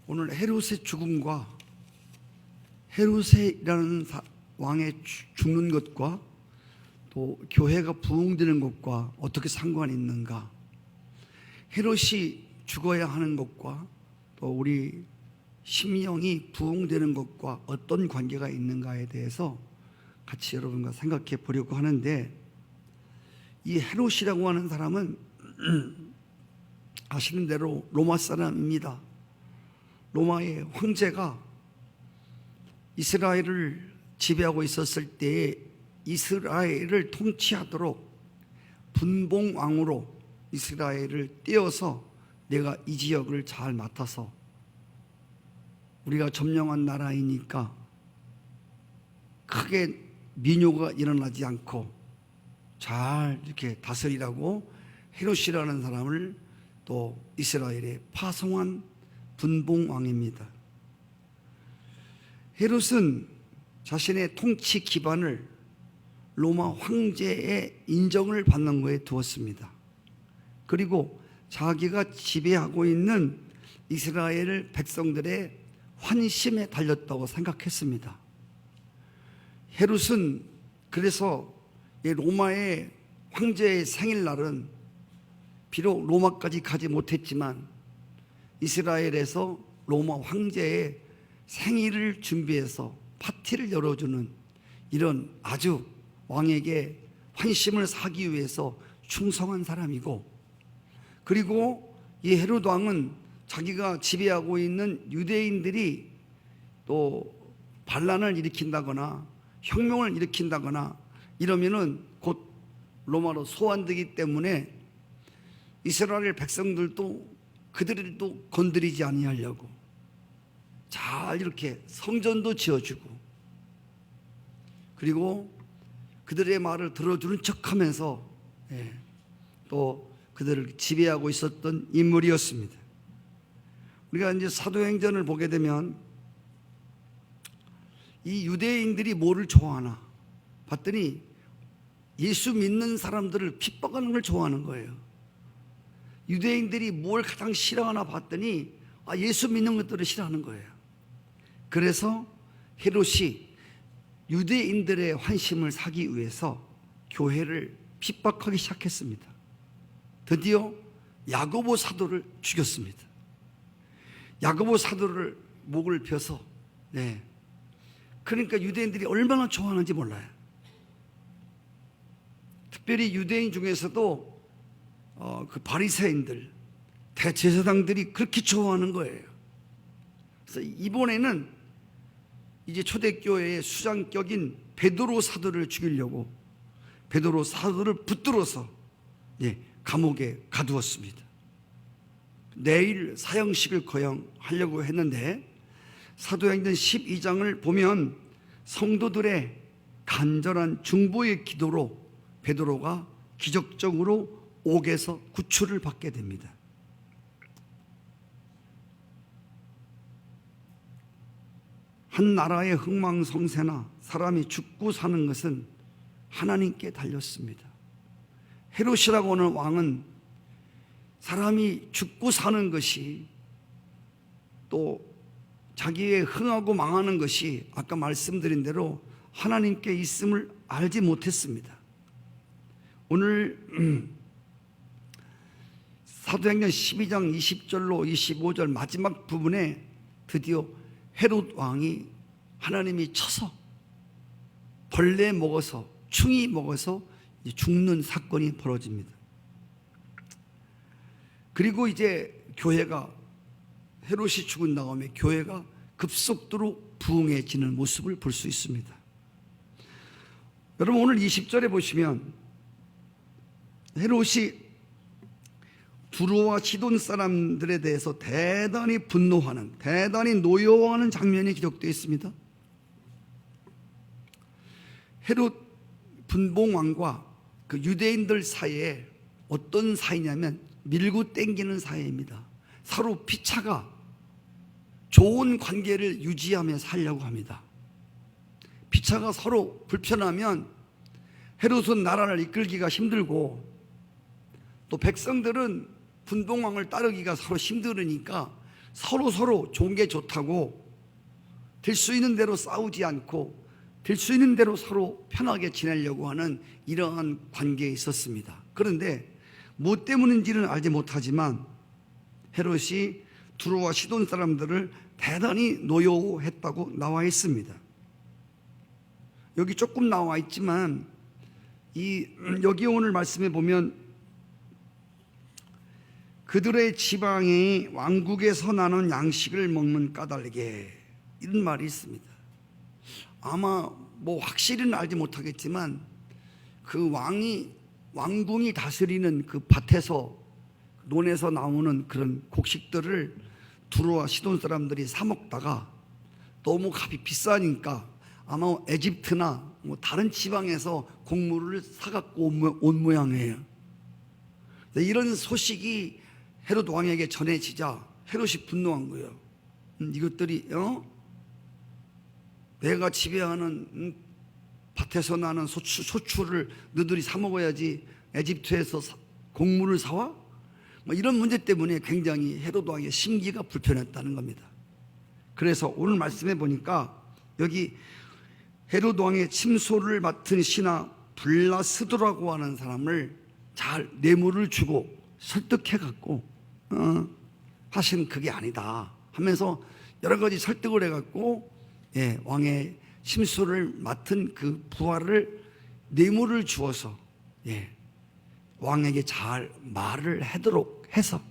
오늘 헤롯의 죽음과 헤롯이라는 왕의 죽는 것과 또 교회가 부흥되는 것과 어떻게 상관이 있는가, 헤롯이 죽어야 하는 것과 또 우리 심령이 부흥되는 것과 어떤 관계가 있는가에 대해서 같이 여러분과 생각해 보려고 하는데, 이 헤롯이라고 하는 사람은 아시는 대로 로마 사람입니다. 로마의 황제가 이스라엘을 지배하고 있었을 때에 이스라엘을 통치하도록 분봉왕으로 이스라엘을 떼어서 내가 이 지역을 잘 맡아서 우리가 점령한 나라이니까 크게 민요가 일어나지 않고 잘 이렇게 다스리라고 헤롯이라는 사람을 또 이스라엘에 파송한 분봉왕입니다. 헤롯은 자신의 통치 기반을 로마 황제의 인정을 받는 것에 두었습니다. 그리고 자기가 지배하고 있는 이스라엘 백성들의 환심에 달렸다고 생각했습니다. 헤롯은 그래서 로마의 황제의 생일날은 비록 로마까지 가지 못했지만 이스라엘에서 로마 황제의 생일을 준비해서 파티를 열어주는 이런 아주 왕에게 환심을 사기 위해서 충성한 사람이고, 그리고 이 헤롯 왕은 자기가 지배하고 있는 유대인들이 또 반란을 일으킨다거나 혁명을 일으킨다거나 이러면은 곧 로마로 소환되기 때문에 이스라엘 백성들도 그들도 건드리지 아니하려고 잘 이렇게 성전도 지어주고, 그리고 그들의 말을 들어주는 척하면서 또 그들을 지배하고 있었던 인물이었습니다. 우리가 이제 사도행전을 보게 되면 이 유대인들이 뭐를 좋아하나 봤더니 예수 믿는 사람들을 핍박하는 걸 좋아하는 거예요. 유대인들이 뭘 가장 싫어하나 봤더니 예수 믿는 것들을 싫어하는 거예요. 그래서 헤롯이 유대인들의 환심을 사기 위해서 교회를 핍박하기 시작했습니다. 드디어 야고보 사도를 죽였습니다. 야고보 사도를 목을 벼서 그러니까 유대인들이 얼마나 좋아하는지 몰라요. 특별히 유대인 중에서도 그 바리새인들, 대제사장들이 그렇게 좋아하는 거예요. 그래서 이번에는 이제 초대교회의 수장격인 베드로 사도를 죽이려고 베드로 사도를 붙들어서 감옥에 가두었습니다. 내일 사형식을 거행하려고 했는데 사도행전 12장을 보면 성도들의 간절한 중보의 기도로 베드로가 기적적으로 옥에서 구출을 받게 됩니다. 한 나라의 흥망성쇠나 사람이 죽고 사는 것은 하나님께 달렸습니다. 헤롯이라고 하는 왕은 사람이 죽고 사는 것이 또 자기의 흥하고 망하는 것이 아까 말씀드린 대로 하나님께 있음을 알지 못했습니다. 오늘 사도행전 12장 20절로 25절 마지막 부분에 드디어 헤롯 왕이 하나님이 쳐서 벌레 먹어서 충이 먹어서 죽는 사건이 벌어집니다. 그리고 이제 교회가 헤롯이 죽은 다음에 교회가 급속도로 부흥해지는 모습을 볼 수 있습니다. 여러분 오늘 20절에 보시면 헤롯이 두로와 시돈 사람들에 대해서 대단히 분노하는, 대단히 노여워하는 장면이 기록되어 있습니다. 헤롯 분봉왕과 그 유대인들 사이에 어떤 사이냐면 밀고 땡기는 사이입니다. 서로 피차가 좋은 관계를 유지하며 살려고 합니다. 피차가 서로 불편하면 헤롯은 나라를 이끌기가 힘들고 또 백성들은 분봉왕을 따르기가 서로 힘들으니까 서로 좋은 게 좋다고 될 수 있는 대로 싸우지 않고 될 수 있는 대로 서로 편하게 지내려고 하는 이러한 관계에 있었습니다. 그런데 뭐 때문인지는 알지 못하지만 헤롯이 두로와 시돈 사람들을 대단히 노여워했다고 나와 있습니다. 여기 조금 나와 있지만 여기 오늘 말씀에 보면 그들의 지방이 왕국에서 나는 양식을 먹는 까닭에 이런 말이 있습니다. 아마 뭐 확실히는 알지 못하겠지만 그 왕궁이 다스리는 그 밭에서 논에서 나오는 그런 곡식들을 두로와 시돈 사람들이 사 먹다가 너무 값이 비싸니까 아마 에집트나 뭐 다른 지방에서 곡물을 사갖고 온 모양이에요. 이런 소식이 헤롯 왕에게 전해지자 헤롯이 분노한 거예요. 이것들이 내가 지배하는 밭에서 나는 소출을 너희들이 사 먹어야지 에집트에서 곡물을 사와? 뭐 이런 문제 때문에 굉장히 헤롯 왕의 심기가 불편했다는 겁니다. 그래서 오늘 말씀해 보니까 여기 헤롯 왕의 침소를 맡은 신하 블라스도라고 하는 사람을 잘 뇌물을 주고 설득해 갖고 사실은 그게 아니다 하면서 여러 가지 설득을 해 갖고 왕의 침소를 맡은 그 부하를 뇌물을 주어서 왕에게 잘 말을 하도록 해서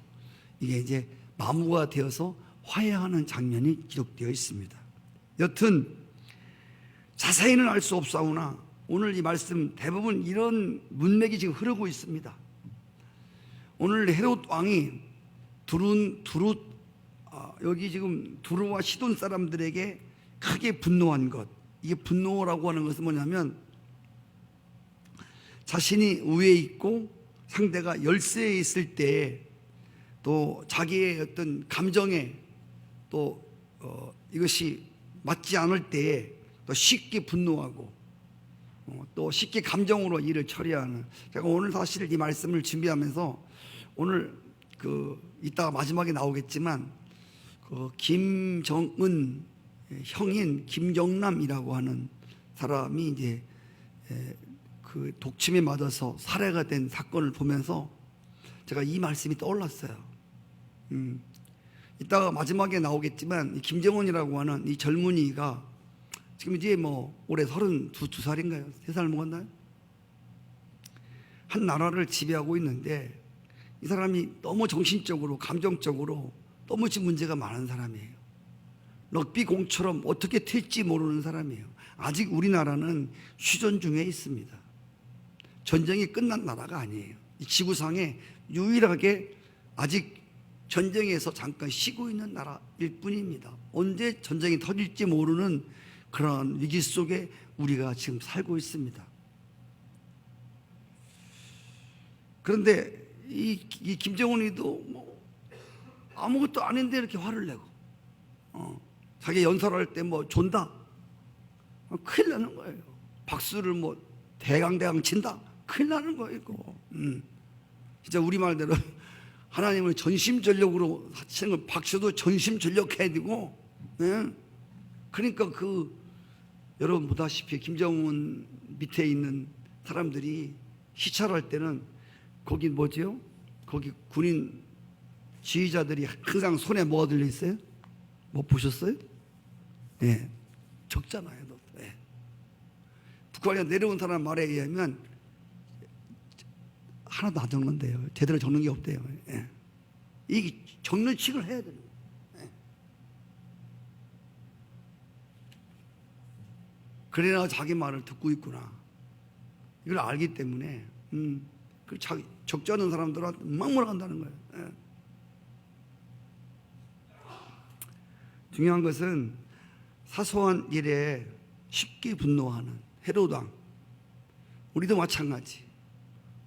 이게 이제 마무가 되어서 화해하는 장면이 기록되어 있습니다. 여튼 자세히는 알 수 없사오나 오늘 이 말씀 대부분 이런 문맥이 지금 흐르고 있습니다. 오늘 헤롯 왕이 여기 지금 두루와 시돈 사람들에게 크게 분노한 것, 이게 분노라고 하는 것은 뭐냐면 자신이 우위에 있고 상대가 열세에 있을 때 또 자기의 어떤 감정에 또 이것이 맞지 않을 때에 또 쉽게 분노하고 또 쉽게 감정으로 일을 처리하는, 제가 오늘 사실 이 말씀을 준비하면서 오늘 이따가 마지막에 나오겠지만 김정은 형인 김정남이라고 하는 사람이 이제 그 독침에 맞아서 살해가 된 사건을 보면서 제가 이 말씀이 떠올랐어요. 이따가 마지막에 나오겠지만 이 김정은이라고 하는 이 젊은이가 지금 이제 뭐 올해 32살인가요? 3살 먹었나요? 한 나라를 지배하고 있는데 이 사람이 너무 정신적으로 감정적으로 너무 지금 문제가 많은 사람이에요. 럭비 공처럼 어떻게 튈지 모르는 사람이에요. 아직 우리나라는 휴전 중에 있습니다. 전쟁이 끝난 나라가 아니에요. 이 지구상에 유일하게 아직 전쟁에서 잠깐 쉬고 있는 나라일 뿐입니다. 언제 전쟁이 터질지 모르는 그런 위기 속에 우리가 지금 살고 있습니다. 그런데 이 김정은이도 뭐 아무것도 아닌데 이렇게 화를 내고 자기 연설할 때 뭐 존다, 큰일 나는 거예요. 박수를 뭐 대강대강 친다, 큰일 나는 거예요. 이거. 진짜 우리 말대로 하나님을 전심전력으로 하시는 건 박수도 전심전력해야 되고, 그러니까 여러분 보다시피 김정은 밑에 있는 사람들이 시찰할 때는 거기 뭐죠? 거기 군인 지휘자들이 항상 손에 뭐가 들려 있어요? 뭐 보셨어요? 적잖아요. 북한에 내려온 사람 말에 의하면 하나도 안 적는데요. 제대로 적는 게 없대요. 이게 적는 칙을 해야 돼요. 그래야 자기 말을 듣고 있구나, 이걸 알기 때문에 자기 적지 않은 사람들한테 막 몰아간다는 거예요. 중요한 것은 사소한 일에 쉽게 분노하는 헤롯 왕, 우리도 마찬가지.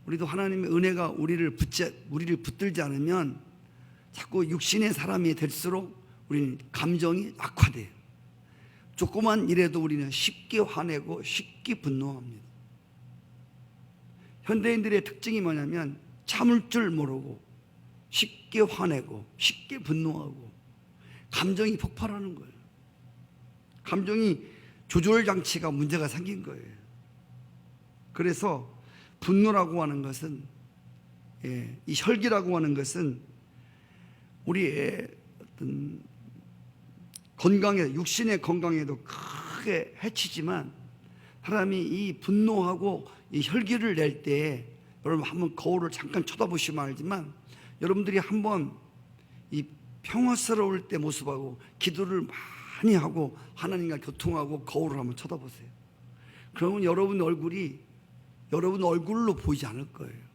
우리도 하나님의 은혜가 우리를 붙들지 않으면 자꾸 육신의 사람이 될수록 우리는 감정이 악화돼요. 조그만 일에도 우리는 쉽게 화내고 쉽게 분노합니다. 현대인들의 특징이 뭐냐면 참을 줄 모르고 쉽게 화내고 쉽게 분노하고 감정이 폭발하는 거예요. 감정이 조절 장치가 문제가 생긴 거예요. 그래서 분노라고 하는 것은, 이 혈기라고 하는 것은 우리의 어떤 건강에, 육신의 건강에도 크게 해치지만, 사람이 이 분노하고 이 혈기를 낼 때, 여러분 한번 거울을 잠깐 쳐다보시면 알지만, 여러분들이 한번 이 평화스러울 때 모습하고 기도를 많이 하고 하나님과 교통하고 거울을 한번 쳐다보세요. 그러면 여러분 얼굴이 여러분 얼굴로 보이지 않을 거예요.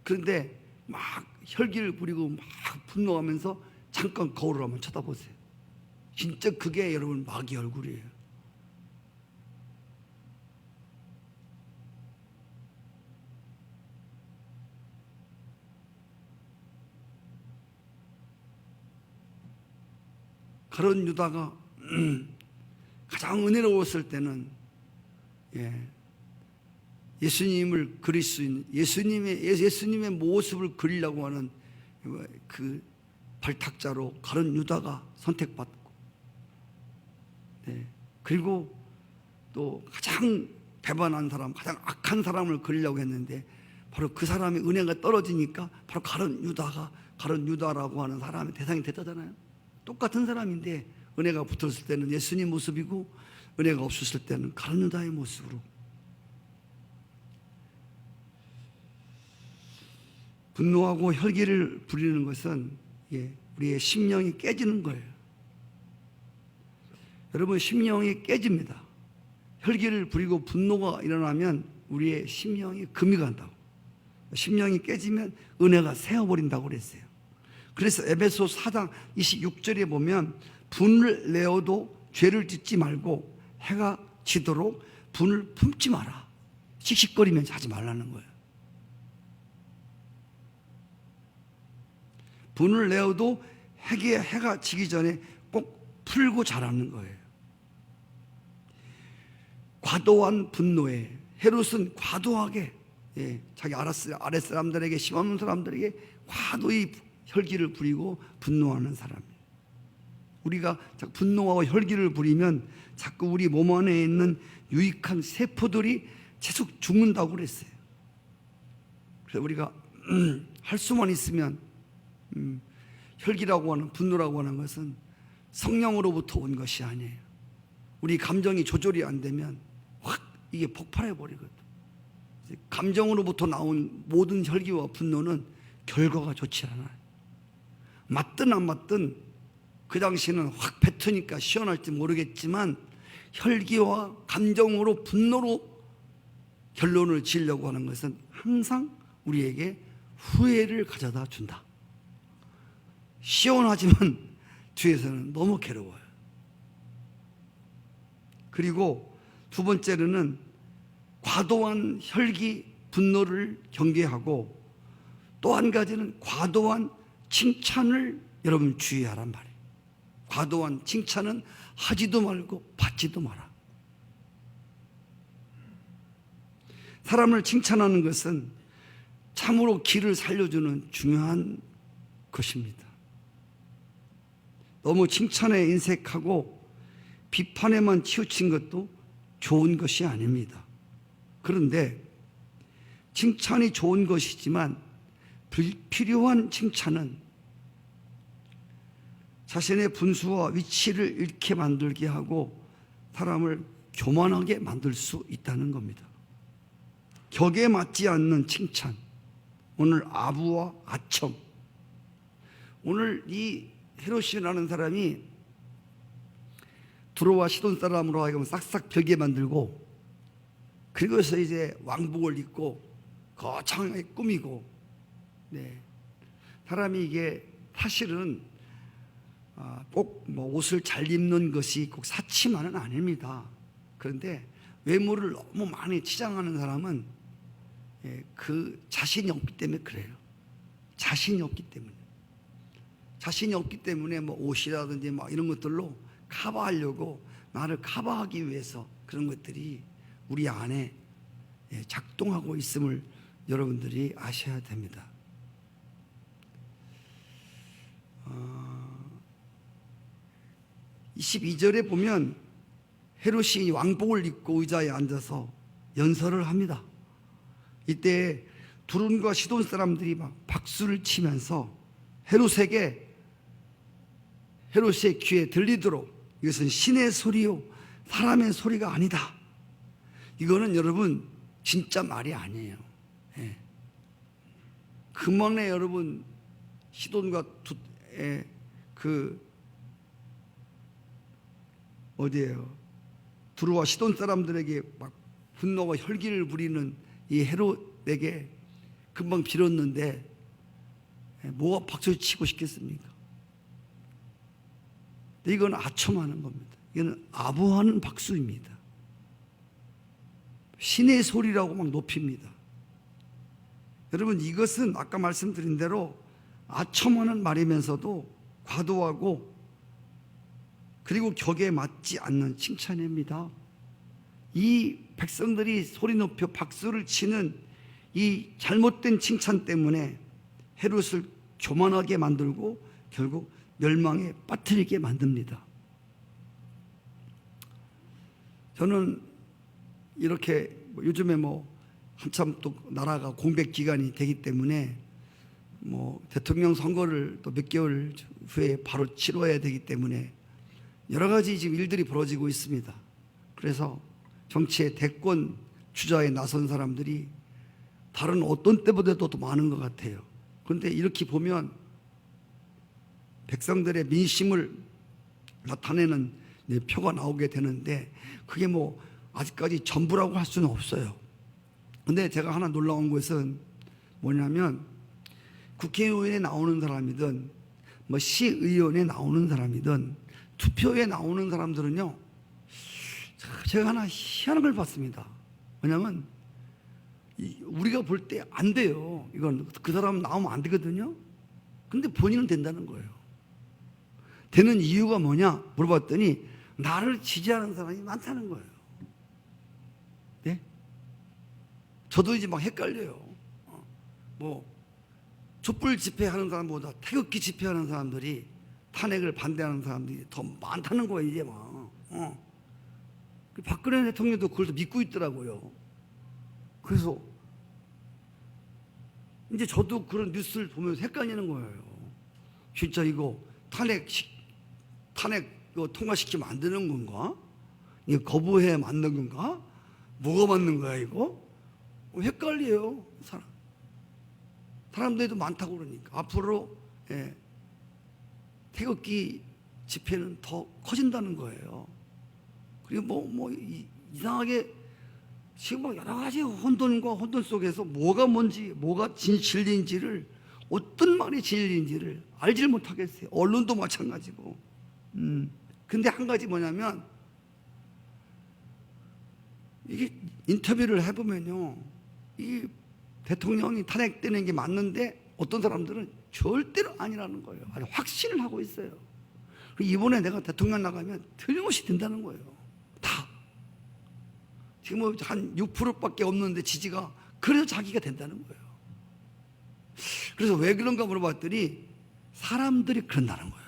그런데 막 혈기를 부리고 막 분노하면서 잠깐 거울을 한번 쳐다보세요. 진짜 그게 여러분 마귀 얼굴이에요. 가룟 유다가 가장 은혜로웠을 때는 예수님을 그릴 수 있는, 예수님의 모습을 그리려고 하는 그 발탁자로 가룟 유다가 선택받고, 그리고 또 가장 배반한 사람, 가장 악한 사람을 그리려고 했는데, 바로 그 사람의 은혜가 떨어지니까 바로 가룟 유다라고 하는 사람의 대상이 됐다잖아요. 똑같은 사람인데 은혜가 붙었을 때는 예수님 모습이고, 은혜가 없었을 때는 가룟 유다의 모습으로. 분노하고 혈기를 부리는 것은 우리의 심령이 깨지는 거예요. 여러분, 심령이 깨집니다. 혈기를 부리고 분노가 일어나면 우리의 심령이 금이 간다고. 심령이 깨지면 은혜가 새어버린다고 그랬어요. 그래서 에베소 4장 26절에 보면, 분을 내어도 죄를 짓지 말고 해가 지도록 분을 품지 마라. 씩씩거리면서 하지 말라는 거예요. 분을 내어도 해가 지기 전에 꼭 풀고 자라는 거예요. 과도한 분노에, 헤롯은 과도하게 자기 아랫 사람들에게, 심없는 사람들에게 과도히 혈기를 부리고 분노하는 사람이에요. 우리가 자꾸 분노하고 혈기를 부리면 자꾸 우리 몸 안에 있는 유익한 세포들이 계속 죽는다고 그랬어요. 그래서 우리가 할 수만 있으면, 혈기라고 하는, 분노라고 하는 것은 성령으로부터 온 것이 아니에요. 우리 감정이 조절이 안 되면 확 이게 폭발해 버리거든. 감정으로부터 나온 모든 혈기와 분노는 결과가 좋지 않아요. 맞든 안 맞든 그 당시에는 확 뱉으니까 시원할지 모르겠지만, 혈기와 감정으로, 분노로 결론을 지으려고 하는 것은 항상 우리에게 후회를 가져다 준다. 시원하지만 뒤에서는 너무 괴로워요. 그리고 두 번째로는 과도한 혈기, 분노를 경계하고, 또 한 가지는 과도한 칭찬을 여러분 주의하란 말이에요. 과도한 칭찬은 하지도 말고 받지도 마라. 사람을 칭찬하는 것은 참으로 길을 살려주는 중요한 것입니다. 너무 칭찬에 인색하고 비판에만 치우친 것도 좋은 것이 아닙니다. 그런데 칭찬이 좋은 것이지만 불필요한 칭찬은 자신의 분수와 위치를 잃게 만들게 하고 사람을 교만하게 만들 수 있다는 겁니다. 격에 맞지 않는 칭찬, 오늘 아부와 아첨. 오늘 이 헤롯이라는 사람이 두로와 시돈 사람으로 하여금 싹싹 벽에 만들고, 그리고서 이제 왕복을 입고 거창하게 꾸미고, 사람이 이게 사실은 꼭 뭐 옷을 잘 입는 것이 꼭 사치만은 아닙니다. 그런데 외모를 너무 많이 치장하는 사람은 그 자신이 없기 때문에 그래요. 자신이 없기 때문에 뭐 옷이라든지 막 이런 것들로 커버하려고, 나를 커버하기 위해서 그런 것들이 우리 안에 작동하고 있음을 여러분들이 아셔야 됩니다. 22절에 보면 헤롯이 왕복을 입고 의자에 앉아서 연설을 합니다. 이때 두룬과 시돈 사람들이 막 박수를 치면서 헤롯의 귀에 들리도록 이것은 신의 소리요 사람의 소리가 아니다. 이거는 여러분 진짜 말이 아니에요. 예. 금방에 여러분 시돈과 두루와 시돈 사람들에게 막 분노가 혈기를 부리는 이 헤롯에게 금방 빌었는데 뭐가 박수를 치고 싶겠습니까? 이건 아첨하는 겁니다. 이거는 아부하는 박수입니다. 신의 소리라고 막 높입니다. 여러분 이것은 아까 말씀드린 대로 아첨하는 말이면서도 과도하고 그리고 격에 맞지 않는 칭찬입니다. 이 백성들이 소리 높여 박수를 치는 이 잘못된 칭찬 때문에 헤롯을 교만하게 만들고 결국 멸망에 빠뜨리게 만듭니다. 저는 이렇게 요즘에 한참 또 나라가 공백 기간이 되기 때문에 대통령 선거를 또 몇 개월 후에 바로 치러야 되기 때문에 여러 가지 지금 일들이 벌어지고 있습니다. 그래서 정치의 대권 주자에 나선 사람들이 다른 어떤 때보다도 더 많은 것 같아요. 그런데 이렇게 보면 백성들의 민심을 나타내는 표가 나오게 되는데 그게 아직까지 전부라고 할 수는 없어요. 근데 제가 하나 놀라운 것은 뭐냐면 국회의원에 나오는 사람이든 시의원에 나오는 사람이든 투표에 나오는 사람들은요, 제가 하나 희한한 걸 봤습니다. 왜냐면 우리가 볼 때 안 돼요. 이건 그 사람 나오면 안 되거든요. 근데 본인은 된다는 거예요. 되는 이유가 뭐냐 물어봤더니 나를 지지하는 사람이 많다는 거예요. 네? 저도 이제 막 헷갈려요. 촛불 집회하는 사람보다 태극기 집회하는 사람들이 탄핵을 반대하는 사람들이 더 많다는 거예요. 이제 박근혜 대통령도 그걸 믿고 있더라고요. 그래서 이제 저도 그런 뉴스를 보면서 헷갈리는 거예요. 진짜 이거 탄핵 이거 통과시키면 안 되는 건가? 이거 거부해야 맞는 건가? 뭐가 맞는 거야 이거? 헷갈려요. 사람들도 많다고 그러니까 앞으로 태극기 집회는 더 커진다는 거예요. 그리고 이상하게 지금 여러 가지 혼돈과 혼돈 속에서 뭐가 뭔지 뭐가 진리인지를 어떤 말이 진리인지를 알질 못하겠어요. 언론도 마찬가지고. 근데 한 가지 뭐냐면 이게 인터뷰를 해보면요, 이 대통령이 탄핵되는 게 맞는데 어떤 사람들은 절대로 아니라는 거예요. 아주 확신을 하고 있어요. 이번에 내가 대통령 나가면 틀림없이 된다는 거예요. 다. 지금 한 6%밖에 없는데 지지가, 그래서 자기가 된다는 거예요. 그래서 왜 그런가 물어봤더니 사람들이 그런다는 거예요.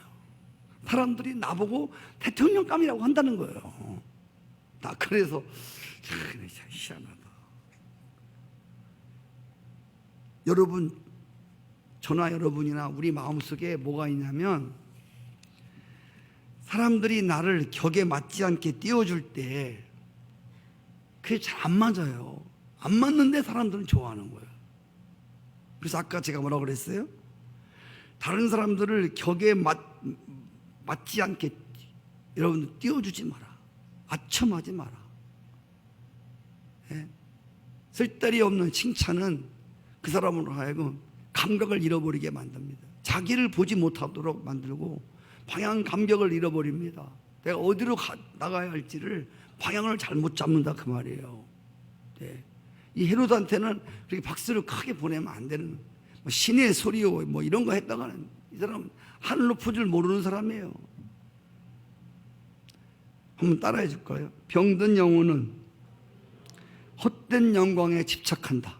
사람들이 나보고 대통령감이라고 한다는 거예요. 나 그래서 참 희한하다. 여러분, 저나 여러분이나 우리 마음속에 뭐가 있냐면 사람들이 나를 격에 맞지 않게 띄워줄 때 그게 잘 안 맞아요. 안 맞는데 사람들은 좋아하는 거예요. 그래서 아까 제가 뭐라고 그랬어요? 다른 사람들을 격에 맞지 않게 여러분들 띄워주지 마라. 아첨하지 마라. 예? 쓸데리 없는 칭찬은 그 사람으로 하여금 감각을 잃어버리게 만듭니다. 자기를 보지 못하도록 만들고 방향 감각을 잃어버립니다. 내가 어디로 나가야 할지를 방향을 잘못 잡는다 그 말이에요. 네. 이 헤롯한테는 그렇게 박수를 크게 보내면 안 되는, 신의 소리요 이런 거 했다가는 이 사람은 하늘 높은 줄 모르는 사람이에요. 한번 따라해 줄까요? 병든 영혼은 헛된 영광에 집착한다.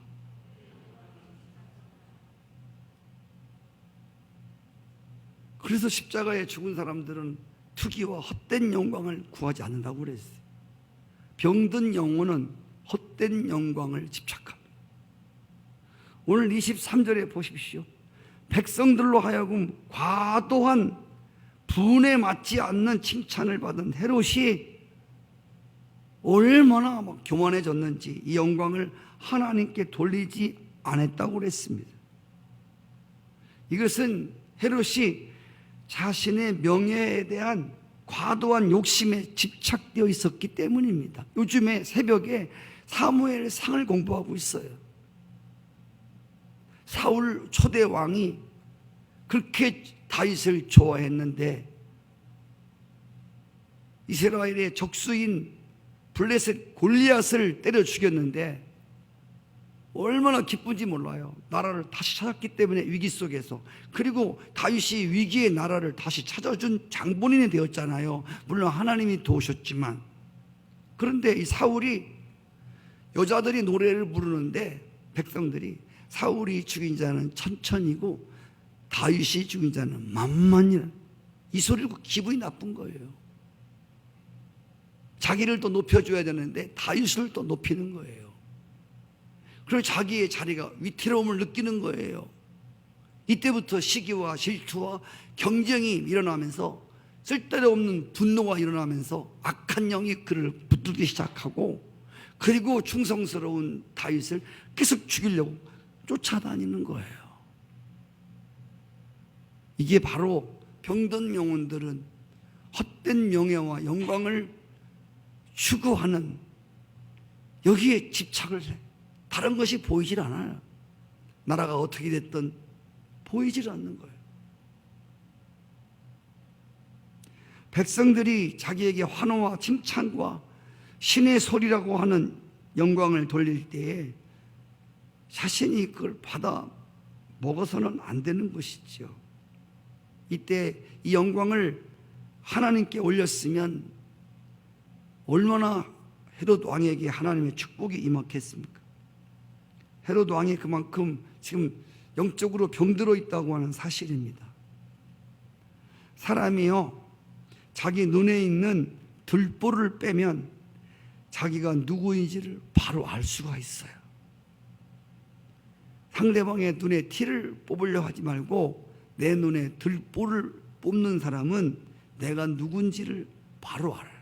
그래서 십자가에 죽은 사람들은 투기와 헛된 영광을 구하지 않는다고 그랬어요. 병든 영혼은 헛된 영광을 집착합니다. 오늘 23절에 보십시오. 백성들로 하여금 과도한 분에 맞지 않는 칭찬을 받은 헤롯이 얼마나 교만해졌는지 이 영광을 하나님께 돌리지 않았다고 그랬습니다. 이것은 헤롯이 자신의 명예에 대한 과도한 욕심에 집착되어 있었기 때문입니다. 요즘에 새벽에 사무엘 상을 공부하고 있어요. 사울 초대 왕이 그렇게 다윗을 좋아했는데 이스라엘의 적수인 블레셋 골리앗을 때려 죽였는데 얼마나 기쁜지 몰라요. 나라를 다시 찾았기 때문에 위기 속에서. 그리고 다윗이 위기의 나라를 다시 찾아준 장본인이 되었잖아요. 물론 하나님이 도우셨지만. 그런데 이 사울이 여자들이 노래를 부르는데 백성들이 사울이 죽인 자는 천천히고 다윗이 죽인 자는 만만이라, 이 소리를 듣고 기분이 나쁜 거예요. 자기를 또 높여줘야 되는데 다윗을 또 높이는 거예요. 그리고 자기의 자리가 위태로움을 느끼는 거예요. 이때부터 시기와 질투와 경쟁이 일어나면서 쓸데없는 분노가 일어나면서 악한 영이 그를 붙들기 시작하고, 그리고 충성스러운 다윗을 계속 죽이려고 쫓아다니는 거예요. 이게 바로 병든 영혼들은 헛된 명예와 영광을 추구하는, 여기에 집착을 해. 다른 것이 보이질 않아요. 나라가 어떻게 됐든 보이질 않는 거예요. 백성들이 자기에게 환호와 칭찬과 신의 소리라고 하는 영광을 돌릴 때에 자신이 그걸 받아 먹어서는 안 되는 것이죠. 이때 이 영광을 하나님께 올렸으면 얼마나 헤롯 왕에게 하나님의 축복이 임했겠습니까? 헤롯 왕이 그만큼 지금 영적으로 병들어 있다고 하는 사실입니다. 사람이요, 자기 눈에 있는 들보를 빼면 자기가 누구인지를 바로 알 수가 있어요. 상대방의 눈에 티를 뽑으려 하지 말고 내 눈에 들보를 뽑는 사람은 내가 누군지를 바로 알아요.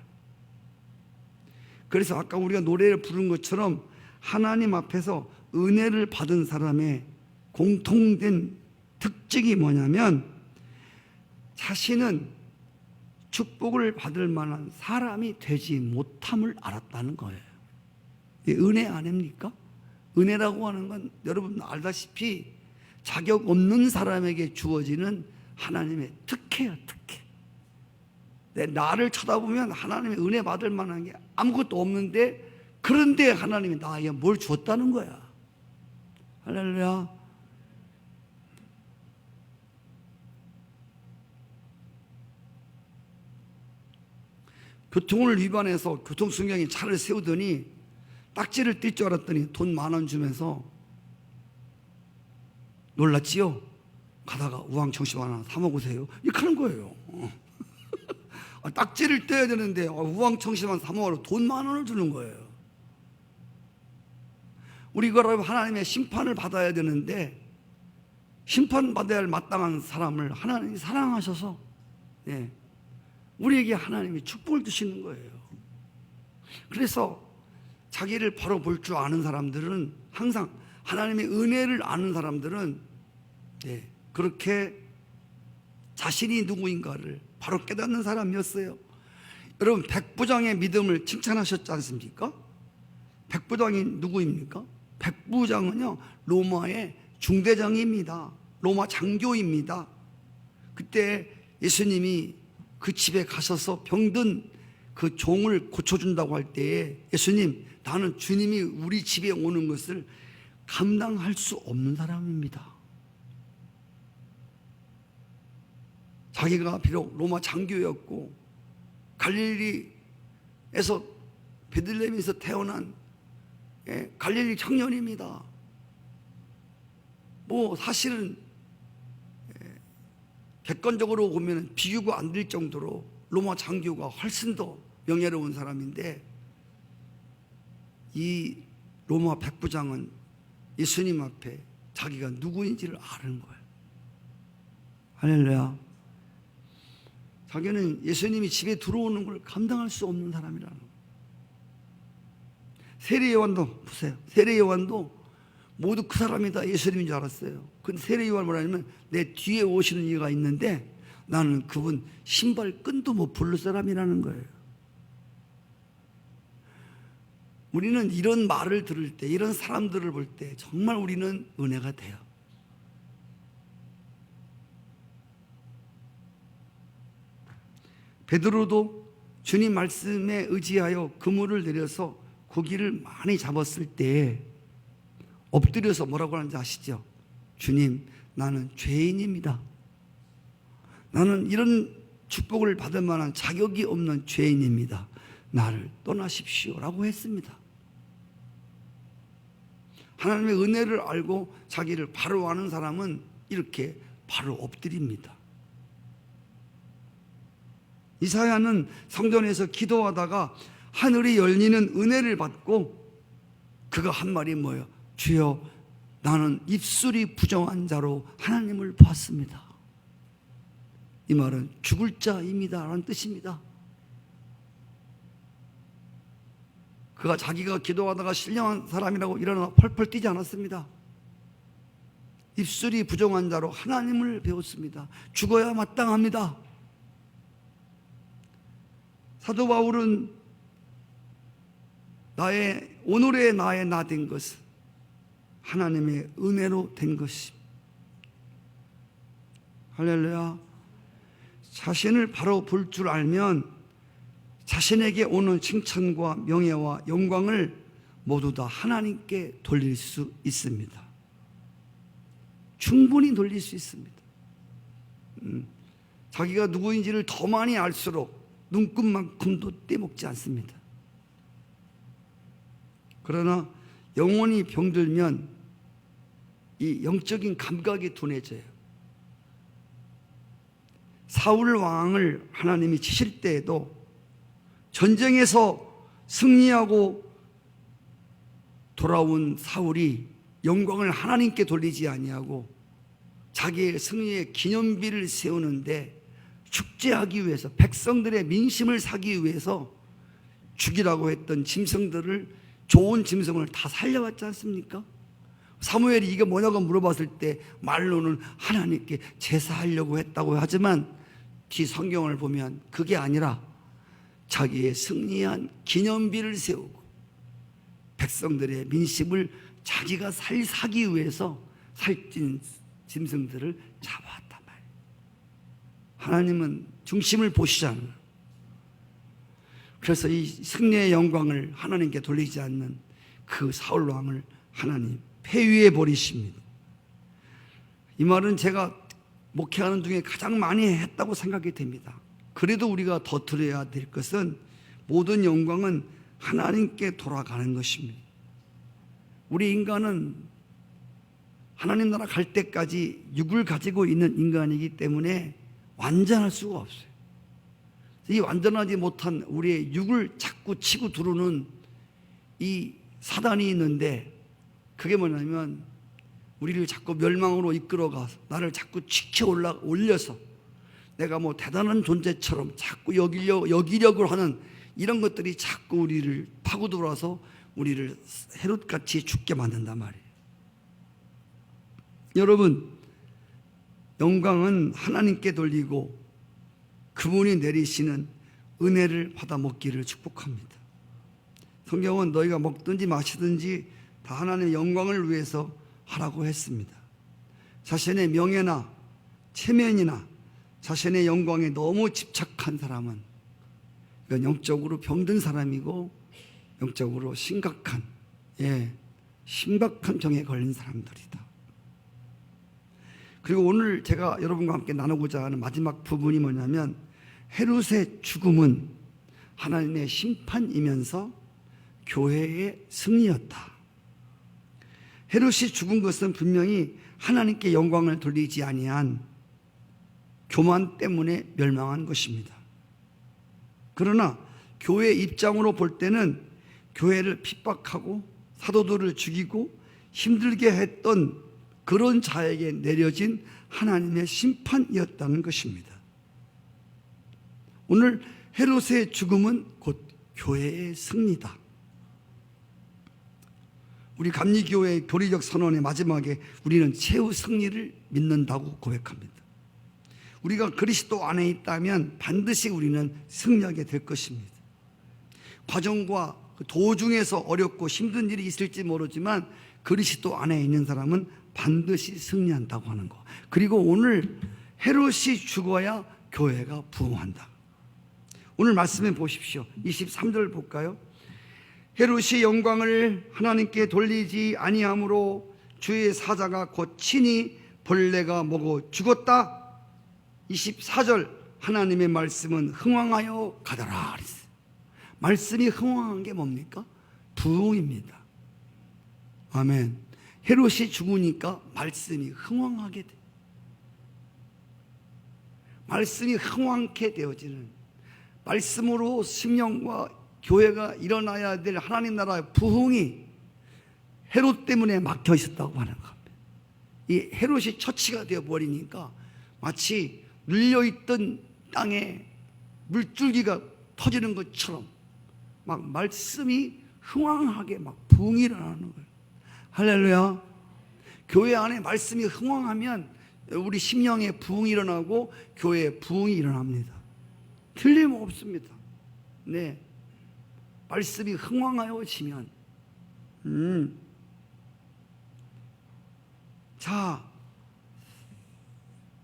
그래서 아까 우리가 노래를 부른 것처럼 하나님 앞에서 은혜를 받은 사람의 공통된 특징이 뭐냐면 자신은 축복을 받을 만한 사람이 되지 못함을 알았다는 거예요. 은혜 아닙니까? 은혜라고 하는 건 여러분 알다시피 자격 없는 사람에게 주어지는 하나님의 특혜야, 특혜. 나를 쳐다보면 하나님의 은혜 받을 만한 게 아무것도 없는데, 그런데 하나님이 나에게 뭘 줬다는 거야. 할렐루야. 교통을 위반해서 교통순경에 차를 세우더니 딱지를 띨 줄 알았더니 돈 10,000원 주면서 놀랐지요? 가다가 우황청심 하나 사 먹으세요. 이렇게 하는 거예요. 딱지를 떼야 되는데 우황청심 하나 사 먹으러 돈 10,000원을 주는 거예요. 우리가 하나님의 심판을 받아야 되는데 심판받아야 할 마땅한 사람을 하나님이 사랑하셔서 우리에게 하나님이 축복을 주시는 거예요. 그래서 자기를 바로 볼 줄 아는 사람들은, 항상 하나님의 은혜를 아는 사람들은 그렇게 자신이 누구인가를 바로 깨닫는 사람이었어요. 여러분, 백부장의 믿음을 칭찬하셨지 않습니까? 백부장이 누구입니까? 백부장은요, 로마의 중대장입니다. 로마 장교입니다. 그때 예수님이 그 집에 가셔서 병든 그 종을 고쳐준다고 할 때에 예수님, 나는 주님이 우리 집에 오는 것을 감당할 수 없는 사람입니다. 자기가 비록 로마 장교였고 갈릴리에서 베들레헴에서 태어난 갈릴리 청년입니다. 사실은 객관적으로 보면 비교가 안 될 정도로 로마 장교가 훨씬 더 명예로운 사람인데 이 로마 백부장은 예수님 앞에 자기가 누구인지를 아는 거예요. 할렐루야. 자기는 예수님이 집에 들어오는 걸 감당할 수 없는 사람이라는 거예요. 세례 요한도 보세요. 세례 요한도 모두 그 사람이 다 예수님인 줄 알았어요. 근데 세례 요한은 뭐냐면 내 뒤에 오시는 이가 있는데 나는 그분 신발 끈도 못 풀릴 사람이라는 거예요. 우리는 이런 말을 들을 때, 이런 사람들을 볼 때 정말 우리는 은혜가 돼요. 베드로도 주님 말씀에 의지하여 그물을 내려서 고기를 많이 잡았을 때 엎드려서 뭐라고 하는지 아시죠? 주님, 나는 죄인입니다. 나는 이런 축복을 받을 만한 자격이 없는 죄인입니다. 나를 떠나십시오 라고 했습니다. 하나님의 은혜를 알고 자기를 바로 아는 사람은 이렇게 바로 엎드립니다. 이사야는 성전에서 기도하다가 하늘이 열리는 은혜를 받고 그가 한 말이 뭐예요? 주여, 나는 입술이 부정한 자로 하나님을 봤습니다. 이 말은 죽을 자입니다 라는 뜻입니다. 그가 자기가 기도하다가 신령한 사람이라고 일어나 펄펄 뛰지 않았습니다. 입술이 부정한 자로 하나님을 배웠습니다. 죽어야 마땅합니다. 사도 바울은 오늘의 나의 나 된 것은 하나님의 은혜로 된 것입니다. 할렐루야. 자신을 바로 볼 줄 알면 자신에게 오는 칭찬과 명예와 영광을 모두 다 하나님께 돌릴 수 있습니다. 충분히 돌릴 수 있습니다. 자기가 누구인지를 더 많이 알수록 눈끝만큼도 떼먹지 않습니다. 그러나 영혼이 병들면 이 영적인 감각이 둔해져요. 사울 왕을 하나님이 치실 때에도 전쟁에서 승리하고 돌아온 사울이 영광을 하나님께 돌리지 아니하고 자기의 승리의 기념비를 세우는데 축제하기 위해서 백성들의 민심을 사기 위해서 죽이라고 했던 짐승들을 좋은 짐승을 다 살려왔지 않습니까? 사무엘이 이게 뭐냐고 물어봤을 때 말로는 하나님께 제사하려고 했다고 하지만 뒤 성경을 보면 그게 아니라 자기의 승리한 기념비를 세우고 백성들의 민심을 자기가 사기 위해서 살찐 짐승들을 잡아왔단 말이에요. 하나님은 중심을 보시잖아요. 그래서 이 승리의 영광을 하나님께 돌리지 않는 그 사울 왕을 하나님 폐위해 버리십니다. 이 말은 제가 목회하는 중에 가장 많이 했다고 생각이 됩니다. 그래도 우리가 더 들어야 될 것은 모든 영광은 하나님께 돌아가는 것입니다. 우리 인간은 하나님 나라 갈 때까지 육을 가지고 있는 인간이기 때문에 완전할 수가 없어요. 이 완전하지 못한 우리의 육을 자꾸 치고 들어오는 이 사단이 있는데 그게 뭐냐면 우리를 자꾸 멸망으로 이끌어가서 나를 자꾸 치켜 올려서 내가 뭐 대단한 존재처럼 자꾸 여기려고 하는 이런 것들이 자꾸 우리를 파고 들어와서 우리를 헤롯같이 죽게 만든단 말이에요. 여러분, 영광은 하나님께 돌리고 그분이 내리시는 은혜를 받아 먹기를 축복합니다. 성경은 너희가 먹든지 마시든지 다 하나님의 영광을 위해서 하라고 했습니다. 자신의 명예나 체면이나 자신의 영광에 너무 집착한 사람은 이건 영적으로 병든 사람이고 영적으로 심각한 병에 걸린 사람들이다. 그리고 오늘 제가 여러분과 함께 나누고자 하는 마지막 부분이 뭐냐면 헤롯의 죽음은 하나님의 심판이면서 교회의 승리였다. 헤롯이 죽은 것은 분명히 하나님께 영광을 돌리지 아니한 교만 때문에 멸망한 것입니다. 그러나 교회 입장으로 볼 때는 교회를 핍박하고 사도들을 죽이고 힘들게 했던 그런 자에게 내려진 하나님의 심판이었다는 것입니다. 오늘 헤롯의 죽음은 곧 교회의 승리다. 우리 감리교회 교리적 선언의 마지막에 우리는 최후 승리를 믿는다고 고백합니다. 우리가 그리스도 안에 있다면 반드시 우리는 승리하게 될 것입니다. 과정과 도중에서 어렵고 힘든 일이 있을지 모르지만 그리스도 안에 있는 사람은 반드시 승리한다고 하는 거. 그리고 오늘 헤롯이 죽어야 교회가 부흥한다. 오늘 말씀해 보십시오. 23절 볼까요? 헤롯이 영광을 하나님께 돌리지 아니함으로 주의 사자가 곧 친히 벌레가 먹어 죽었다. 24절 하나님의 말씀은 흥왕하여 가더라 그랬어요. 말씀이 흥왕한 게 뭡니까? 부흥입니다. 아멘. 헤롯이 죽으니까 말씀이 흥왕하게 돼. 말씀이 흥왕케 되어지는, 말씀으로 심령과 교회가 일어나야 될 하나님 나라의 부흥이 헤롯 때문에 막혀 있었다고 하는 겁니다. 이 헤롯이 처치가 되어버리니까 마치 눌려있던 땅에 물줄기가 터지는 것처럼 막 말씀이 흥왕하게 막 부흥이 일어나는 거예요. 할렐루야. 교회 안에 말씀이 흥왕하면 우리 심령에 부흥이 일어나고 교회에 부흥이 일어납니다. 틀림없습니다. 네, 말씀이 흥왕하여 지면 자,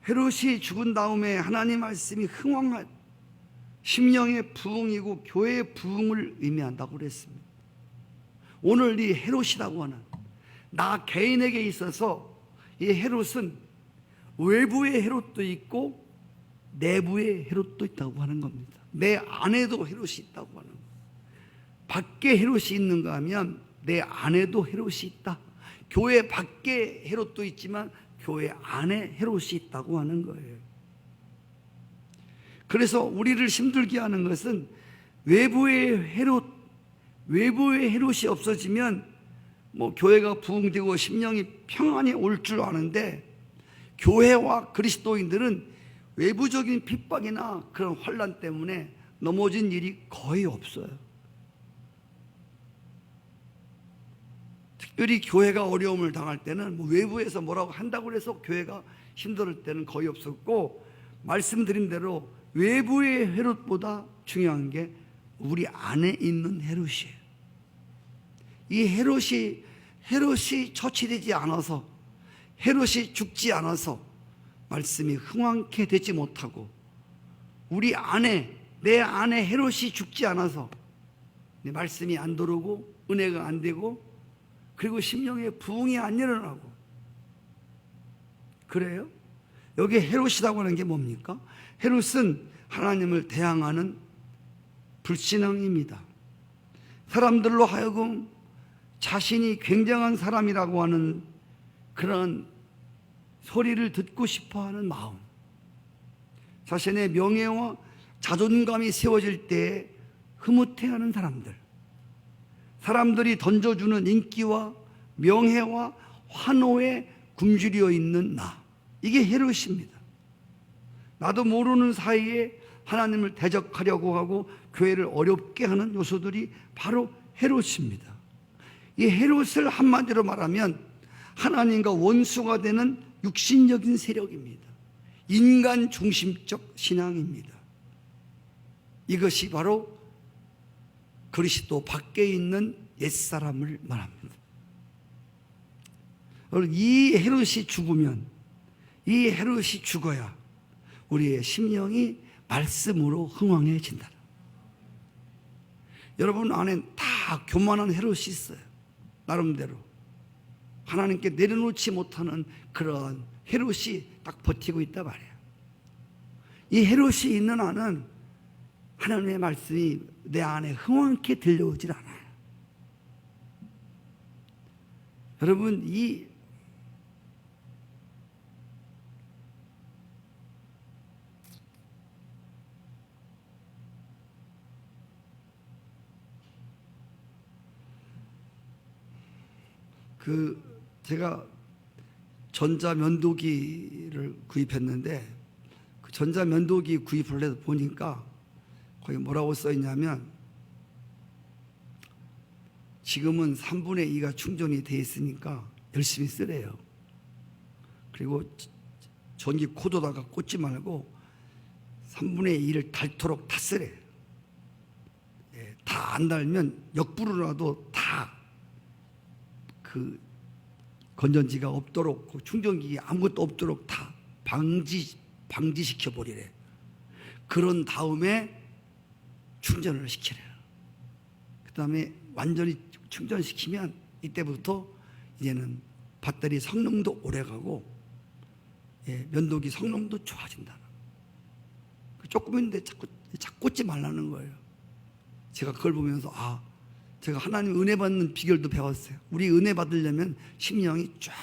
헤롯이 죽은 다음에 하나님 말씀이 흥왕한 심령의 부흥이고 교회의 부흥을 의미한다고 그랬습니다. 오늘 이 헤롯이라고 하는 나 개인에게 있어서 이 헤롯은 외부의 헤롯도 있고 내부의 헤롯도 있다고 하는 겁니다. 내 안에도 헤롯이 있다고 하는 겁니다. 밖에 헤롯이 있는가 하면 내 안에도 헤롯이 있다. 교회 밖에 헤롯도 있지만 교회 안에 헤롯이 있다고 하는 거예요. 그래서 우리를 힘들게 하는 것은 외부의 헤롯이 없어지면 뭐 교회가 부흥되고 심령이 평안히 올 줄 아는데, 교회와 그리스도인들은 외부적인 핍박이나 그런 환난 때문에 넘어진 일이 거의 없어요. 특별히 교회가 어려움을 당할 때는 뭐 외부에서 뭐라고 한다고 해서 교회가 힘들 때는 거의 없었고, 말씀드린 대로 외부의 헤롯보다 중요한 게 우리 안에 있는 헤롯이에요. 이 헤롯이 처치되지 않아서, 헤롯이 죽지 않아서 말씀이 흥왕케 되지 못하고, 우리 안에, 내 안에 헤롯이 죽지 않아서 내 말씀이 안 들어오고 은혜가 안 되고 그리고 심령의 부흥이 안 일어나고 그래요? 여기 헤롯이라고 하는 게 뭡니까? 헤롯은 하나님을 대항하는 불신앙입니다. 사람들로 하여금 자신이 굉장한 사람이라고 하는 그런 소리를 듣고 싶어하는 마음, 자신의 명예와 자존감이 세워질 때에 흐뭇해하는 사람들, 사람들이 던져주는 인기와 명예와 환호에 굶주려 있는 나, 이게 헤롯입니다. 나도 모르는 사이에 하나님을 대적하려고 하고 교회를 어렵게 하는 요소들이 바로 헤롯입니다. 이 헤롯을 한마디로 말하면 하나님과 원수가 되는 육신적인 세력입니다. 인간 중심적 신앙입니다. 이것이 바로 그리스도 밖에 있는 옛사람을 말합니다. 이 헤롯이 죽으면, 이 헤롯이 죽어야 우리의 심령이 말씀으로 흥왕해진다. 여러분 안에 다 교만한 헤롯이 있어요. 나름대로 하나님께 내려놓지 못하는 그런 헤롯이 딱 버티고 있단 말이에요. 이 헤롯이 있는 한은 하나님의 말씀이 내 안에 흥왕케 들려오질 않아요. 여러분, 제가 전자면도기를 구입했는데 그 전자면도기 구입을 해서 보니까 거기 뭐라고 써 있냐면 지금은 3분의 2가 충전이 돼 있으니까 열심히 쓰래요. 그리고 전기 코드다가 꽂지 말고 3분의 2를 닳도록 다 쓰래. 다 안 달면 역부로라도 다 그 건전지가 없도록 그 충전기 아무것도 없도록 다 방지시켜 버리래. 그런 다음에 충전을 시키래요. 그 다음에 완전히 충전시키면 이때부터 이제는 배터리 성능도 오래가고 면도기 성능도 좋아진다. 조금인데 자꾸 꽂지 말라는 거예요. 제가 그걸 보면서 제가 하나님 은혜 받는 비결도 배웠어요. 우리 은혜 받으려면 심령이 쫙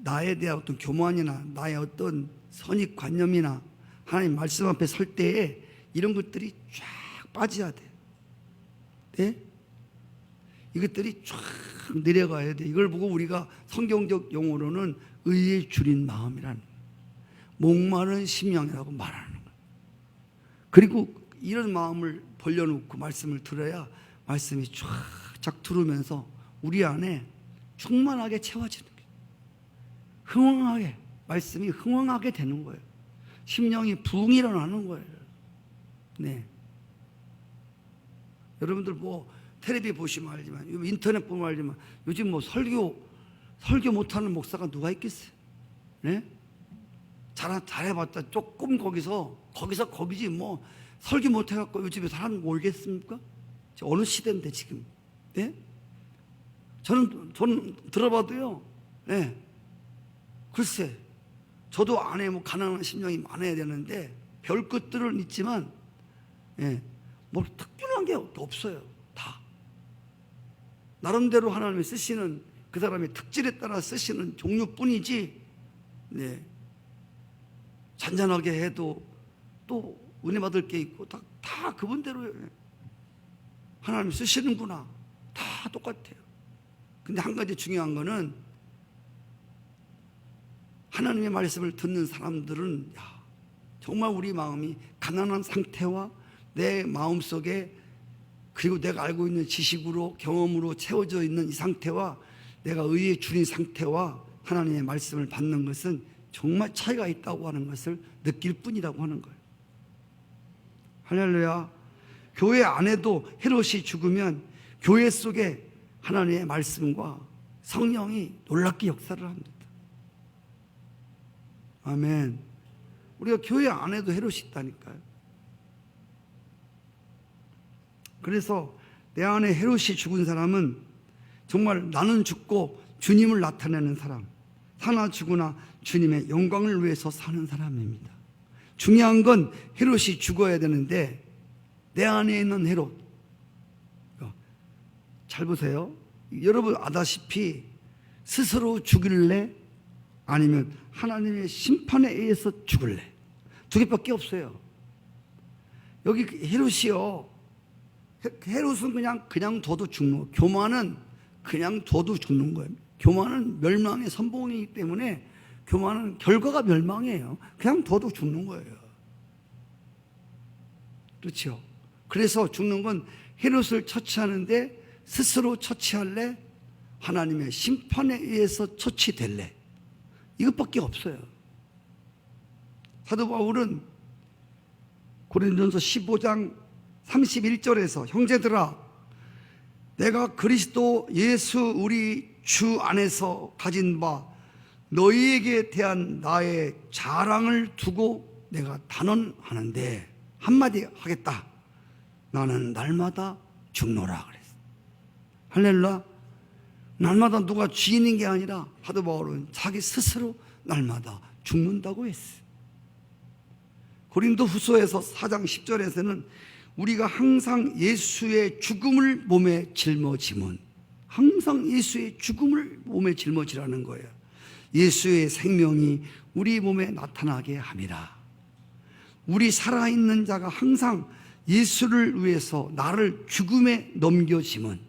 나에 대한 어떤 교만이나 나의 어떤 선입관념이나 하나님 말씀 앞에 설 때에 이런 것들이 쫙 빠져야 돼. 네? 이것들이 쫙 내려가야 돼. 이걸 보고 우리가 성경적 용어로는 의에 줄인 마음이라는 목마른 심령이라고 말하는 거예요. 그리고 이런 마음을 벌려놓고 말씀을 들어야 말씀이 쫙 들으면서 우리 안에 충만하게 채워지는 거예요. 흥황하게, 말씀이 흥황하게 되는 거예요. 심령이 부흥이 일어나는 거예요. 네. 여러분들 뭐 텔레비 보시면 알지만 인터넷 보면 알지만 요즘 뭐 설교 못하는 목사가 누가 있겠어요? 네? 잘해봤자 조금 거기지 뭐 설교 못해갖고 요즘에 사람 모르겠습니까? 어느 시대인데 지금? 네? 저는 들어봐도요. 네. 글쎄, 저도 안에 뭐 가난한 심령이 많아야 되는데 별 것들은 있지만, 뭐 특별한 게 없어요. 다 나름대로 하나님이 쓰시는 그 사람의 특질에 따라 쓰시는 종류뿐이지. 네. 잔잔하게 해도 또 은혜 받을 게 있고 다 그분대로 하나님 쓰시는구나. 다 똑같아요. 근데 한 가지 중요한 거는 하나님의 말씀을 듣는 사람들은 정말 우리 마음이 가난한 상태와 내 마음속에 그리고 내가 알고 있는 지식으로 경험으로 채워져 있는 이 상태와 내가 의에 줄인 상태와 하나님의 말씀을 받는 것은 정말 차이가 있다고 하는 것을 느낄 뿐이라고 하는 거예요. 할렐루야. 교회 안에도 헤롯이 죽으면 교회 속에 하나님의 말씀과 성령이 놀랍게 역사를 합니다. 아멘. 우리가 교회 안에도 헤롯이 있다니까요. 그래서 내 안에 헤롯이 죽은 사람은 정말 나는 죽고 주님을 나타내는 사람, 사나 죽으나 주님의 영광을 위해서 사는 사람입니다. 중요한 건 헤롯이 죽어야 되는데 내 안에 있는 헤롯, 잘 보세요. 여러분 아다시피 스스로 죽일래? 아니면 하나님의 심판에 의해서 죽을래? 두 개밖에 없어요. 여기 헤롯이요. 헤롯은 그냥 둬도 죽는 거예요. 교만은 그냥 둬도 죽는 거예요. 교만은 멸망의 선봉이기 때문에 교만은 결과가 멸망이에요. 그냥 둬도 죽는 거예요. 그렇죠? 그래서 죽는 건 헤롯을 처치하는데 스스로 처치할래? 하나님의 심판에 의해서 처치될래? 이것밖에 없어요. 사도 바울은 고린도전서 15장 31절에서 형제들아 내가 그리스도 예수 우리 주 안에서 가진 바 너희에게 대한 나의 자랑을 두고 내가 단언하는데 한마디 하겠다. 나는 날마다 죽노라 그랬어. 할렐루야. 날마다 누가 주인인 게 아니라 사도 바울은 자기 스스로 날마다 죽는다고 했어요. 고린도 후서에서 4장 10절에서는 우리가 항상 예수의 죽음을 몸에 짊어지면 항상 예수의 죽음을 몸에 짊어지라는 거예요. 예수의 생명이 우리 몸에 나타나게 함이라. 우리 살아있는 자가 항상 예수를 위해서 나를 죽음에 넘겨지면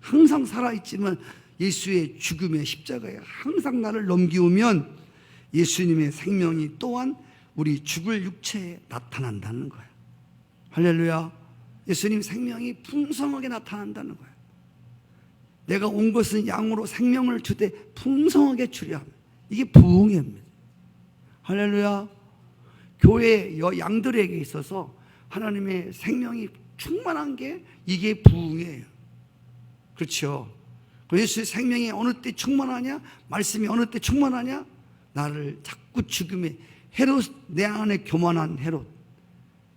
항상 살아있지만 예수의 죽음의 십자가에 항상 나를 넘기우면 예수님의 생명이 또한 우리 죽을 육체에 나타난다는 거예요. 할렐루야. 예수님 생명이 풍성하게 나타난다는 거예요. 내가 온 것은 양으로 생명을 주되 풍성하게 주려 합니다. 이게 부흥입니다. 할렐루야. 교회 양들에게 있어서 하나님의 생명이 충만한 게 이게 부흥이에요. 그렇죠. 예수의 생명이 어느 때 충만하냐? 말씀이 어느 때 충만하냐? 나를 자꾸 죽음에 헤롯, 내 안에 교만한 헤롯,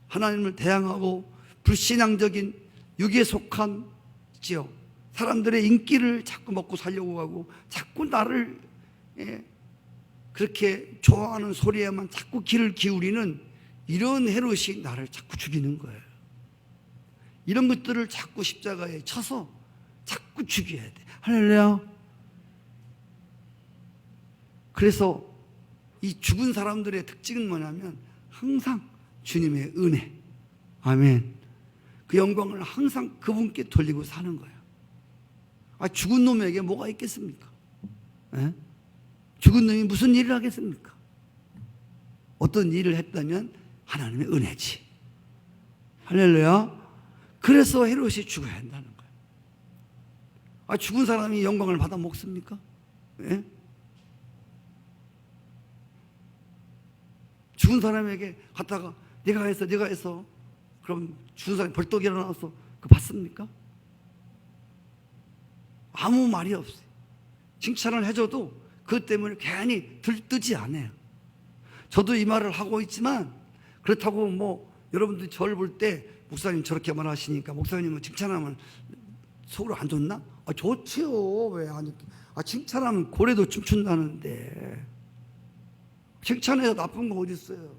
하나님을 대항하고 불신앙적인 육에 속한 지요 사람들의 인기를 자꾸 먹고 살려고 하고 자꾸 나를 그렇게 좋아하는 소리에만 자꾸 귀를 기울이는 이런 헤롯이 나를 자꾸 죽이는 거예요. 이런 것들을 자꾸 십자가에 쳐서 자꾸 죽여야 돼. 할렐루야. 그래서 이 죽은 사람들의 특징은 뭐냐면 항상 주님의 은혜, 아멘, 그 영광을 항상 그분께 돌리고 사는 거예요. 죽은 놈에게 뭐가 있겠습니까? 에? 죽은 놈이 무슨 일을 하겠습니까? 어떤 일을 했다면 하나님의 은혜지. 할렐루야. 그래서 헤롯이 죽어야 한다는 거예요. 죽은 사람이 영광을 받아 먹습니까? 예? 죽은 사람에게 갔다가 네가 했어 그럼 죽은 사람이 벌떡 일어나서 그거 받습니까? 아무 말이 없어요. 칭찬을 해줘도 그것 때문에 괜히 들뜨지 않아요. 저도 이 말을 하고 있지만 그렇다고 뭐 여러분들이 저를 볼 때 목사님 저렇게 말하시니까 목사님은 칭찬하면 속으로 안 좋나? 좋지요. 왜 안 좋게? 칭찬하면 고래도 춤춘다는데 칭찬해서 나쁜 거 어디 있어요?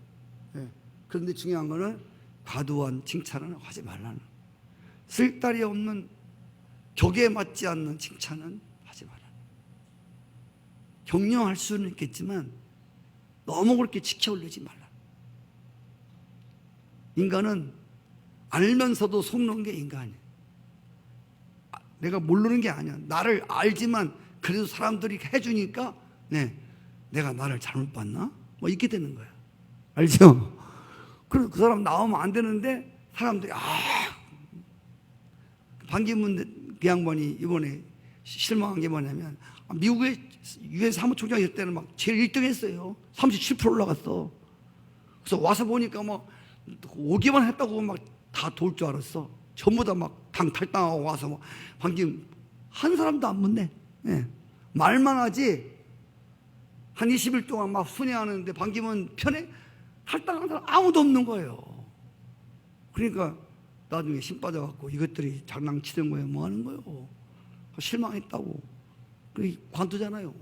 네. 그런데 중요한 거는 과도한 칭찬은 하지 말라는, 쓸데리 없는 격에 맞지 않는 칭찬은 하지 말라는. 격려할 수는 있겠지만 너무 그렇게 지켜 올리지 말라. 인간은 알면서도 속는 게 인간이에요. 내가 모르는 게 아니야. 나를 알지만 그래도 사람들이 해주니까 내가 나를 잘못 봤나? 뭐 이렇게 되는 거야. 알죠? 그래서 그 사람 나오면 안 되는데 사람들이 반기문 그 양반이 이번에 실망한 게 뭐냐면 미국의 유엔 사무총장 있을 때는 막 제일 1등 했어요. 37% 올라갔어. 그래서 와서 보니까 막 오기만 했다고 막 다 도울 줄 알았어. 전부 다 막 당 탈당하고 와서 막 반기문 한 사람도 안 묻네. 말만 하지 한 20일 동안 막 순회하는데 반기문 편에 탈당한 사람 아무도 없는 거예요. 그러니까 나중에 힘 빠져갖고 이것들이 장난치던 거예요. 뭐 하는 거예요? 실망했다고. 그게 관두잖아요.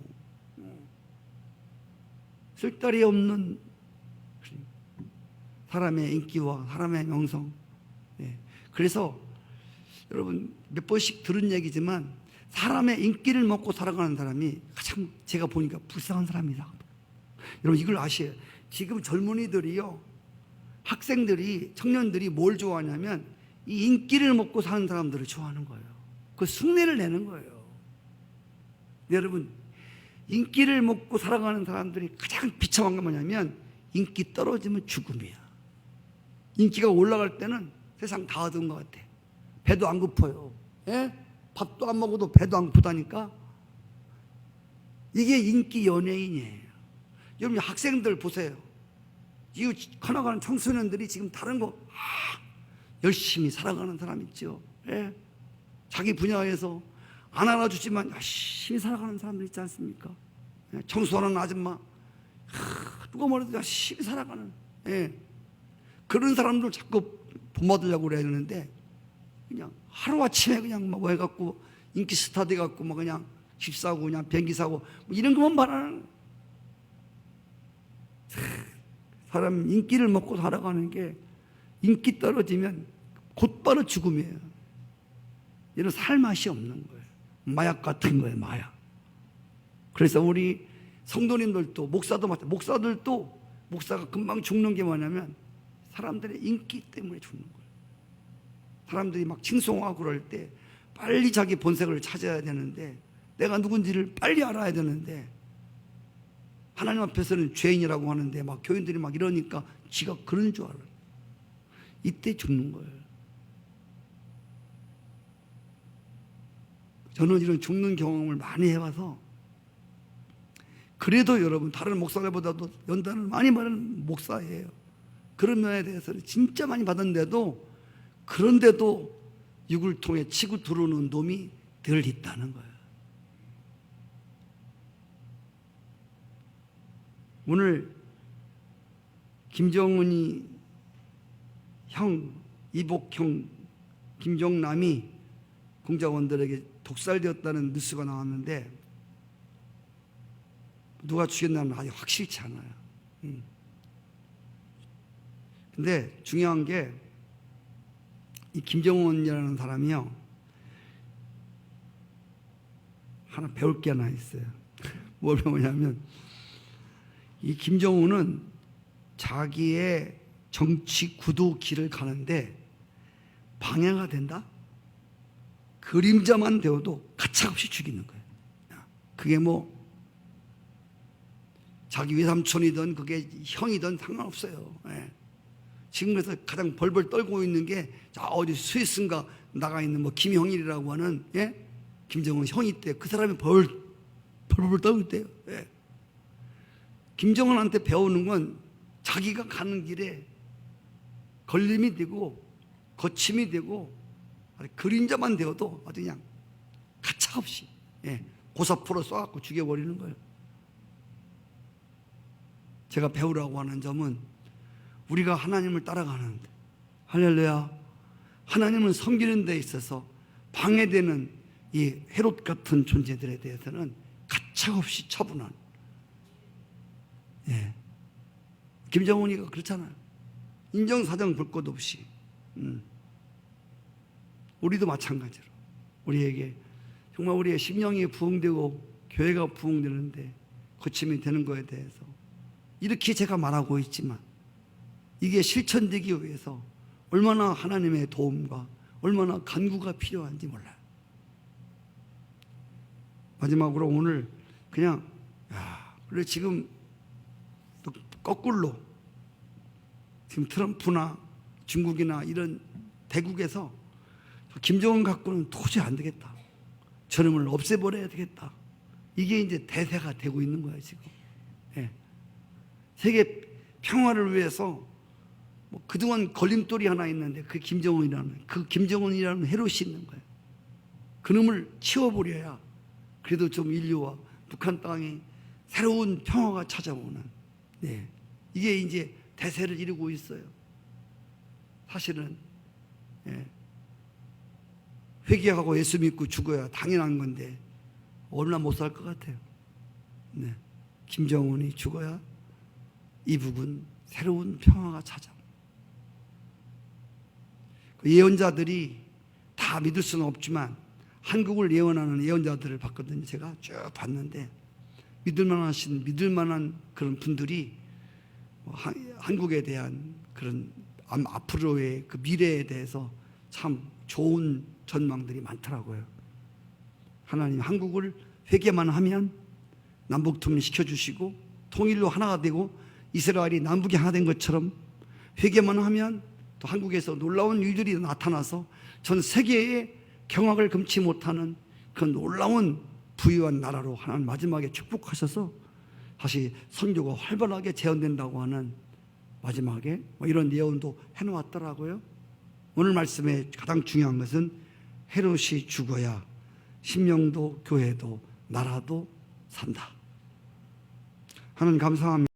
쓸데리 없는 사람의 인기와 사람의 명성. 그래서 여러분 몇 번씩 들은 얘기지만 사람의 인기를 먹고 살아가는 사람이 가장 제가 보니까 불쌍한 사람이다. 여러분 이걸 아셔야 해요. 지금 젊은이들이요, 학생들이, 청년들이 뭘 좋아하냐면 이 인기를 먹고 사는 사람들을 좋아하는 거예요. 그 흉내를 내는 거예요. 여러분 인기를 먹고 살아가는 사람들이 가장 비참한 건 뭐냐면 인기 떨어지면 죽음이야. 인기가 올라갈 때는 세상 다 얻은 것 같아. 배도 안 고파요. 밥도 안 먹어도 배도 안 고프다니까. 이게 인기 연예인이에요. 여러분 학생들 보세요. 이 커나가는 청소년들이 지금 다른 거 열심히 살아가는 사람 있죠. 자기 분야에서 안 알아주지만 열심히 살아가는 사람들 있지 않습니까? 청소하는 아줌마 누가 뭐래도 열심히 살아가는 그런 사람들 자꾸 본받으려고 그러는데 그냥 하루아침에 그냥 뭐 해갖고 인기 스타 돼갖고 뭐 그냥 집 사고 그냥 비행기 사고 뭐 이런 것만 말하는. 사람 인기를 먹고 살아가는 게 인기 떨어지면 곧바로 죽음이에요. 이런 살 맛이 없는 거예요. 마약 같은 거예요, 마약. 그래서 우리 성도님들도 목사도 마찬가지. 목사들도 목사가 금방 죽는 게 뭐냐면 사람들의 인기 때문에 죽는 거예요. 사람들이 막 칭송하고 그럴 때 빨리 자기 본색을 찾아야 되는데, 내가 누군지를 빨리 알아야 되는데, 하나님 앞에서는 죄인이라고 하는데 막 교인들이 막 이러니까 지가 그런 줄 알아요. 이때 죽는 거예요. 저는 이런 죽는 경험을 많이 해봐서, 그래도 여러분 다른 목사들보다도 연단을 많이 받은 목사예요. 그런 면에 대해서는 진짜 많이 받았는데도, 그런데도 육을 통해 치고 들어오는 놈이 늘 있다는 거예요. 오늘 김정은이 형, 이복형 김정남이 공작원들에게 독살되었다는 뉴스가 나왔는데, 누가 죽였나는 아직 확실치 않아요. 근데 중요한 게, 이 김정은이라는 사람이요, 하나 배울 게 하나 있어요. 뭘 배우냐면, 이 김정은은 자기의 정치 구도 길을 가는데 방해가 된다? 그림자만 되어도 가차없이 죽이는 거예요. 그게 뭐 자기 외삼촌이든 그게 형이든 상관없어요. 예. 지금 그래서 가장 벌벌 떨고 있는 게, 어디 스위스인가 나가 있는 뭐 김형일이라고 하는, 예? 김정은 형이 있대. 그 사람이 벌벌 떨고 있대요. 예. 김정은한테 배우는 건 자기가 가는 길에 걸림이 되고 거침이 되고 그림자만 되어도 아주 그냥 가차없이, 예, 고사포로 쏴갖고 죽여버리는 거예요. 제가 배우라고 하는 점은, 우리가 하나님을 따라가는데, 할렐루야, 하나님을 섬기는 데 있어서 방해되는 이 헤롯 같은 존재들에 대해서는 가차없이 처분하는, 예. 김정은이가 그렇잖아요. 인정사정 볼 것 없이. 우리도 마찬가지로, 우리에게 정말 우리의 심령이 부흥되고 교회가 부흥되는데 거침이 되는 것에 대해서 이렇게 제가 말하고 있지만, 이게 실천되기 위해서 얼마나 하나님의 도움과 얼마나 간구가 필요한지 몰라요. 마지막으로 오늘 그냥, 그래 지금 또 거꾸로 지금 트럼프나 중국이나 이런 대국에서 김정은 갖고는 도저히 안 되겠다, 저놈을 없애버려야 되겠다, 이게 이제 대세가 되고 있는 거예요 지금. 예. 세계 평화를 위해서 뭐 그동안 걸림돌이 하나 있는데, 그 김정은이라는 헤롯이 있는 거예요. 그놈을 치워버려야 그래도 좀 인류와 북한 땅에 새로운 평화가 찾아오는, 네, 이게 이제 대세를 이루고 있어요. 사실은, 예, 회개하고 예수 믿고 죽어야 당연한 건데 얼마나 못 살 것 같아요. 네. 김정은이 죽어야 이북은 새로운 평화가 찾아옵니다. 그 예언자들이 다 믿을 수는 없지만 한국을 예언하는 예언자들을 봤거든요. 제가 쭉 봤는데 믿을 만한 그런 분들이 한국에 대한 그런 앞으로의 그 미래에 대해서 참 좋은 전망들이 많더라고요. 하나님 한국을 회개만 하면 남북 통일시켜주시고 통일로 하나가 되고 이스라엘이 남북이 하나 된 것처럼 회개만 하면 또 한국에서 놀라운 일들이 나타나서 전 세계에 경악을 금치 못하는 그 놀라운 부유한 나라로 하나님 마지막에 축복하셔서 다시 선교가 활발하게 재현된다고 하는 마지막에 이런 예언도 해놓았더라고요. 오늘 말씀에 가장 중요한 것은 헤롯이 죽어야 심령도 교회도 나라도 산다. 하나님 감사합니다.